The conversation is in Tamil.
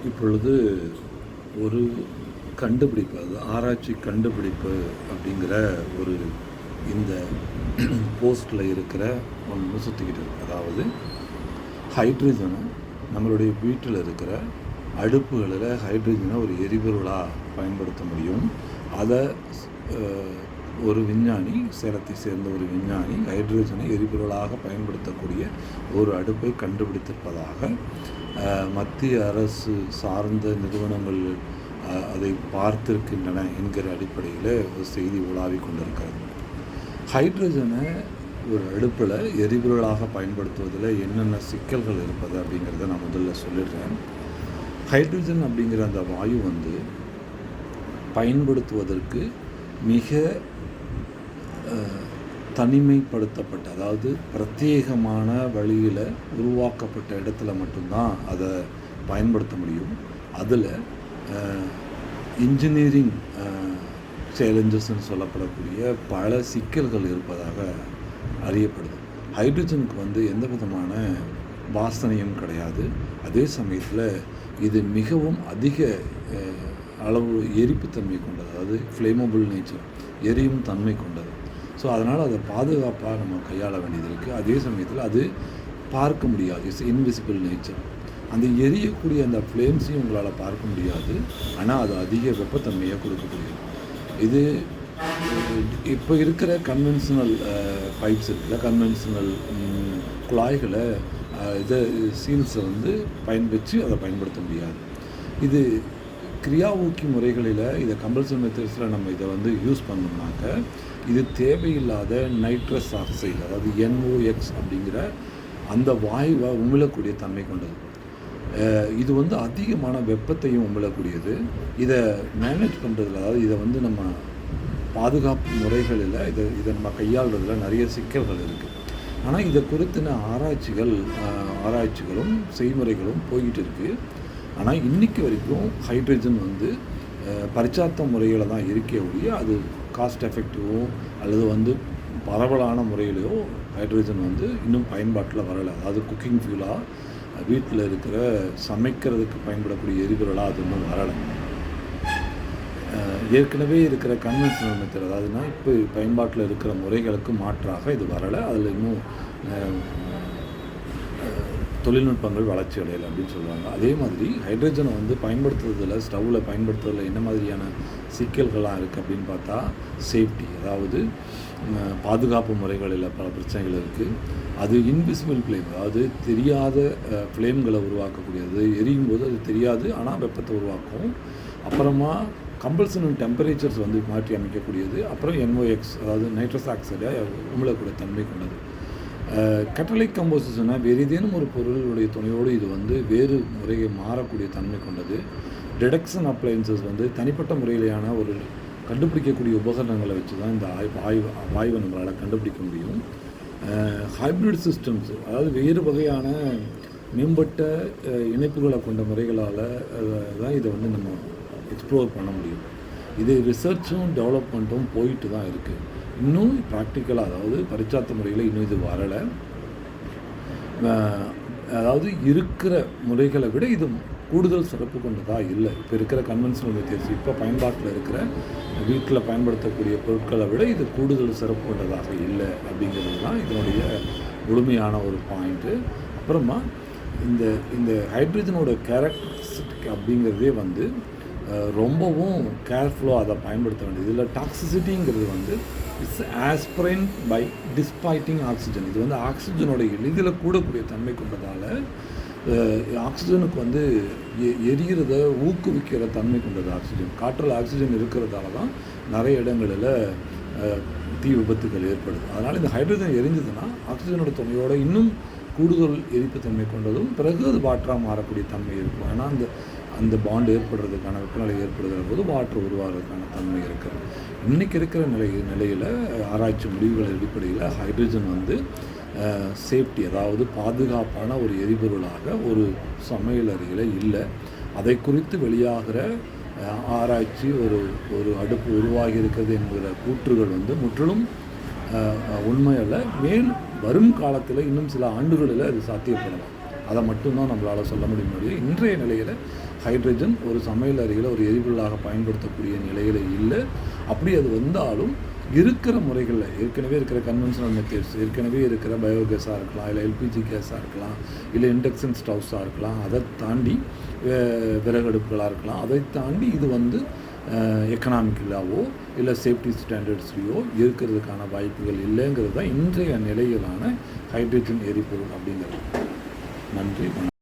இப்பொழுது ஒரு கண்டுபிடிப்பு, அது ஆராய்ச்சி கண்டுபிடிப்பு அப்படிங்கிற ஒரு இந்த போஸ்ட்டில் இருக்கிற ஒன்று சுற்றிக்கிட்டு இருக்கு. அதாவது ஹைட்ரஜனை நம்மளுடைய வீட்டில் இருக்கிற அடுப்புகளில் ஹைட்ரஜனை ஒரு எரிபொருளாக பயன்படுத்த முடியும். அதை ஒரு விஞ்ஞானி, சேலத்தை சேர்ந்த ஒரு விஞ்ஞானி ஹைட்ரஜனை எரிபொருளாக பயன்படுத்தக்கூடிய ஒரு அடுப்பை கண்டுபிடித்திருப்பதாக மத்திய அரசு சார்ந்த நிறுவனங்கள் அதை பார்த்திருக்கின்றன என்கிற அடிப்படையில் ஒரு செய்தி உலாவி கொண்டிருக்கிறது. ஹைட்ரஜனை ஒரு அடுப்பில் எரிபொருளாக பயன்படுத்துவதில் என்னென்ன சிக்கல்கள் இருப்பது அப்படிங்கிறத நான் முதல்ல சொல்லிடுறேன். ஹைட்ரஜன் அப்படிங்கிற அந்த வாயு பயன்படுத்துவதற்கு மிக தனிமைப்படுத்தப்பட்ட, அதாவது பிரத்யேகமான வழியில் உருவாக்கப்பட்ட இடத்துல மட்டும்தான் அதை பயன்படுத்த முடியும். அதில் இன்ஜினியரிங் சேலஞ்சஸ்ன்னு சொல்லப்படக்கூடிய பல சிக்கல்கள் இருப்பதாக அறியப்படுது. ஹைட்ரஜனுக்கு எந்த விதமான வாசனையும் கிடையாது. அதே சமயத்தில் இது மிகவும் அதிக அளவு எரிப்புத்தன்மை கொண்டது, அதாவது ஃப்ளேமபிள் நேச்சர், எரியும் தன்மை கொண்டது. ஸோ அதனால் அதை பாதுகாப்பாக நம்ம கையாள வேண்டியது இருக்குது. அதே சமயத்தில் அது பார்க்க முடியாது, இட்ஸ் இன்விசிபிள் நேச்சர். அந்த எரியக்கூடிய அந்த ஃப்ளேம்ஸையும் உங்களால் பார்க்க முடியாது, ஆனால் அது அதிக வெப்பத்தன்மையை கொடுக்கக்கூடியது. இது இப்போ இருக்கிற கன்வென்ஷனல் பைப்ஸ் இருக்குல்ல, கன்வென்ஷனல் குழாய்களை இதை சீல்ஸை வச்சு அதை பயன்படுத்த முடியாது. இது கிரியா ஊக்கி முறைகளில் இதை கம்பல்சரி மெத்தட்ஸில் நம்ம இதை யூஸ் பண்ணோம்னாக்க இது தேவையில்லாத நைட்ரஸ் ஆக்சைடு, அதாவது NOx அப்படிங்கிற அந்த வாயுவை உமிழக்கூடிய தன்மை கொண்டது. இது அதிகமான வெப்பத்தையும் உமிழக்கூடியது. இதை மேனேஜ் பண்ணுறதுல, அதாவது இதை நம்ம பாதுகாப்பு முறைகளில் இதை நம்ம கையாளுறதுல நிறைய சிக்கல்கள் இருக்குது. ஆனால் இதை குறித்தின ஆராய்ச்சிகளும் செய்முறைகளும் போய்கிட்டு இருக்குது. ஆனால் இன்றைக்கி வரைக்கும் ஹைட்ரஜன் பரிச்சார்த்த முறையில் தான் இருக்கே ஒழிய அது காஸ்ட் எஃபெக்டிவோ அல்லது பரவலான முறையிலையோ ஹைட்ரஜன் இன்னும் பயன்பாட்டில் வரலை. அதாவது குக்கிங் ஃபியூலாக வீட்டில் இருக்கிற சமைக்கிறதுக்கு பயன்படக்கூடிய எரிபொருளாக அது இன்னும் வரலை. ஏற்கனவே இருக்கிற கன்வென்ஷனல் மெத்தட், அதாவதுனா இப்போ பயன்பாட்டில் இருக்கிற முறைகளுக்கு மாற்றாக இது வரலை. அதில் இன்னும் தொழில்நுட்பங்கள் வளர்ச்சி அடையலை அப்படின்னு சொல்லுவாங்க. அதே மாதிரி ஹைட்ரஜனை பயன்படுத்துறதில், ஸ்டவ்வில் பயன்படுத்துறதில் என்ன மாதிரியான சிக்கல்கள்லாம் இருக்குது அப்படின்னு பார்த்தா, சேஃப்டி, அதாவது பாதுகாப்பு முறைகளில் பல பிரச்சனைகள் இருக்குது. அது இன்விசிபிள் ஃப்ளேம், அதாவது தெரியாத ஃப்ளேம்களை உருவாக்கக்கூடியது. எரியும் போது அது தெரியாது, ஆனால் வெப்பத்தை உருவாக்கும். அப்புறமா கம்பல்சன் டெம்பரேச்சர்ஸ் மாற்றி அமைக்கக்கூடியது. அப்புறம் NOx, அதாவது நைட்ரஸ் ஆக்சைடை உமிழக்கூடிய தன்மை கொண்டது. கேட்டலிக் கம்போசிஷனை வேறு ஏதேனும் ஒரு பொருளுடைய துணையோடு இது வேறு முறையை மாறக்கூடிய தன்மை கொண்டது. டிடக்ஷன் அப்ளையன்சஸ் தனிப்பட்ட முறையிலான ஒரு கண்டுபிடிக்கக்கூடிய உபகரணங்களை வச்சு தான் இந்த வாயுவை நம்மளால் கண்டுபிடிக்க முடியும். ஹைப்ரிட் சிஸ்டம்ஸ், அதாவது வேறு வகையான மேம்பட்ட இணைப்புகளை கொண்ட முறைகளால் தான் இதை நம்ம எக்ஸ்ப்ளோர் பண்ண முடியும். இது ரிசர்ச்சும் டெவலப்மெண்ட்டும் போயிட்டு தான் இருக்குது. இன்னும் ப்ராக்டிக்கலாக, அதாவது பரிச்சார்த்த முறையில் இன்னும் இது வரலை. அதாவது இருக்கிற முறைகளை விட இது கூடுதல் சிறப்பு கொண்டதாக இல்லை. இப்போ இருக்கிற கன்வென்ஷனல் மெத்தட்ஸ், இப்போ பயன்பாட்டில் இருக்கிற வீட்டில் பயன்படுத்தக்கூடிய பொருட்களை விட இது கூடுதல் சிறப்பு கொண்டதாக இல்லை அப்படிங்கிறது தான் இதனுடைய முழுமையான ஒரு பாயிண்ட்டு. அப்புறமா இந்த ஹைட்ரஜனோட கேரக்டரிஸ்டிக் அப்படிங்கிறதே ரொம்பவும் கேர்ஃபுல்லாக அதை பயன்படுத்த வேண்டியது. இதில் டாக்ஸிசிட்டிங்கிறது இட்ஸ் ஆஸ்பிரன் பை டிஸ்பைட்டிங் ஆக்சிஜன். இது ஆக்சிஜனோட எளிதில் கூடக்கூடிய தன்மை கொண்டதால் ஆக்சிஜனுக்கு எரிகிறத ஊக்குவிக்கிற தன்மை கொண்டது ஆக்சிஜன். காற்றில் ஆக்சிஜன் இருக்கிறதால தான் நிறைய இடங்களில் தீ விபத்துகள் ஏற்படுது. அதனால் இந்த ஹைட்ரஜன் எரிஞ்சதுன்னா ஆக்சிஜனோட துணையோட இன்னும் கூடுதல் எரிப்புத்தன்மை கொண்டதும், பிறகு அது வாட்டராக மாறக்கூடிய தன்மை இருக்கும். ஏன்னா அந்த பாண்ட் ஏற்படுறதுக்கான, வெப்பநிலை ஏற்படுகிற போது வாட்டர் உருவாகிறதுக்கான தன்மை இருக்குது. இன்றைக்கி இருக்கிற நிலையில் ஆராய்ச்சி முறிவுகள் அடிப்படையில் ஹைட்ரஜன் சேஃப்டி, அதாவது பாதுகாப்பான ஒரு எரிபொருளாக ஒரு சமையலறையில் இல்லை. அதை குறித்து வெளியாகிற ஆராய்ச்சி, ஒரு அடுப்பு உருவாகி இருக்கிறது என்கிற கூற்றுகள் முற்றிலும் உண்மையல்ல. வரும் காலத்தில் இன்னும் சில ஆண்டுகளில் அது சாத்தியப்படலாம். அதை மட்டும்தான் நம்மளால் சொல்ல முடியும். இன்றைய நிலையில் ஹைட்ரஜன் ஒரு சமையல் அறையில் ஒரு எரிபொருளாக பயன்படுத்தக்கூடிய நிலையில் இல்லை. அப்படி அது வந்தாலும் இருக்கிற முறைகளில் ஏற்கனவே இருக்கிற கன்வென்ஷனல் மெத்தட்ஸ், ஏற்கனவே இருக்கிற பயோகேஸாக இருக்கலாம், இல்லை எல்பிஜி கேஸாக இருக்கலாம், இல்லை இண்டக்ஷன் ஸ்டவ்ஸாக இருக்கலாம், அதை தாண்டி விறகடுப்புகளாக இருக்கலாம், அதை தாண்டி இது வந்து எக்கனாமிக்கலாவோ இல்லை சேஃப்டி ஸ்டாண்டர்ட்ஸ்லையோ இருக்கிறதுக்கான வாய்ப்புகள் இல்லைங்கிறது தான் இன்றைய நிலையிலான ஹைட்ரஜன் எரிபொருள் அப்படிங்கிறது. நன்றி.